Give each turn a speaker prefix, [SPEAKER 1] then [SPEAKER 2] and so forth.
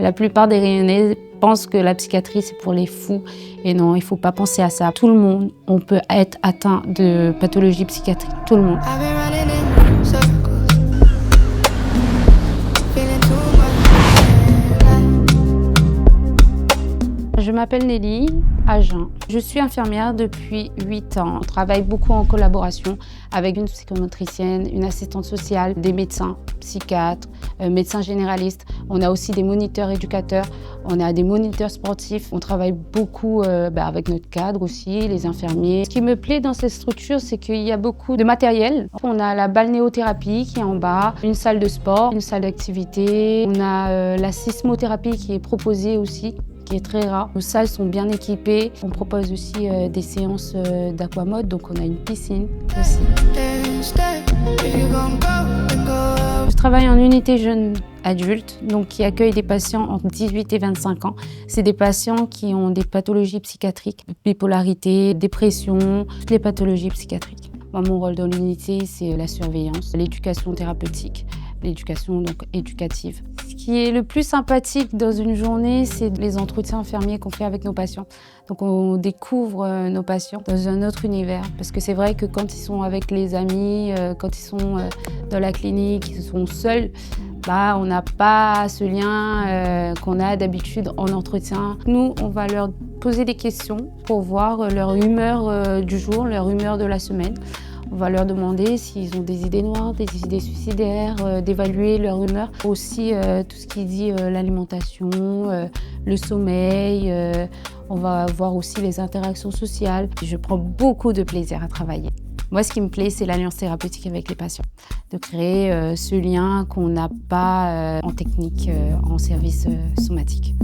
[SPEAKER 1] La plupart des Réunionnais pensent que la psychiatrie, c'est pour les fous. Et non, il ne faut pas penser à ça. Tout le monde, on peut être atteint de pathologie psychiatrique. Tout le monde. Je m'appelle Nelly Agen. Je suis infirmière depuis 8 ans. On travaille beaucoup en collaboration avec une psychomotricienne, une assistante sociale, des médecins, psychiatres, médecins généralistes. On a aussi des moniteurs éducateurs, on a des moniteurs sportifs. On travaille beaucoup avec notre cadre aussi, les infirmiers. Ce qui me plaît dans cette structure, c'est qu'il y a beaucoup de matériel. On a la balnéothérapie qui est en bas, une salle de sport, une salle d'activité. On a la sismothérapie qui est proposée aussi, qui est très rare. Nos salles sont bien équipées. On propose aussi des séances d'aquamode, donc on a une piscine aussi. Je travaille en unité jeune adulte, donc qui accueille des patients entre 18 et 25 ans. C'est des patients qui ont des pathologies psychiatriques, bipolarité, dépression, toutes les pathologies psychiatriques. Moi, mon rôle dans l'unité, c'est la surveillance, l'éducation thérapeutique, l'éducation donc éducative. Ce qui est le plus sympathique dans une journée, c'est les entretiens infirmiers qu'on fait avec nos patients. Donc on découvre nos patients dans un autre univers. Parce que c'est vrai que quand ils sont avec les amis, quand ils sont dans la clinique, ils sont seuls, on n'a pas ce lien qu'on a d'habitude en entretien. Nous, on va leur poser des questions pour voir leur humeur du jour, leur humeur de la semaine. On va leur demander s'ils ont des idées noires, des idées suicidaires, d'évaluer leur humeur. Aussi tout ce qui dit l'alimentation, le sommeil. On va voir aussi les interactions sociales. Je prends beaucoup de plaisir à travailler. Moi, ce qui me plaît, c'est l'alliance thérapeutique avec les patients. De créer ce lien qu'on n'a pas en technique, en service somatique.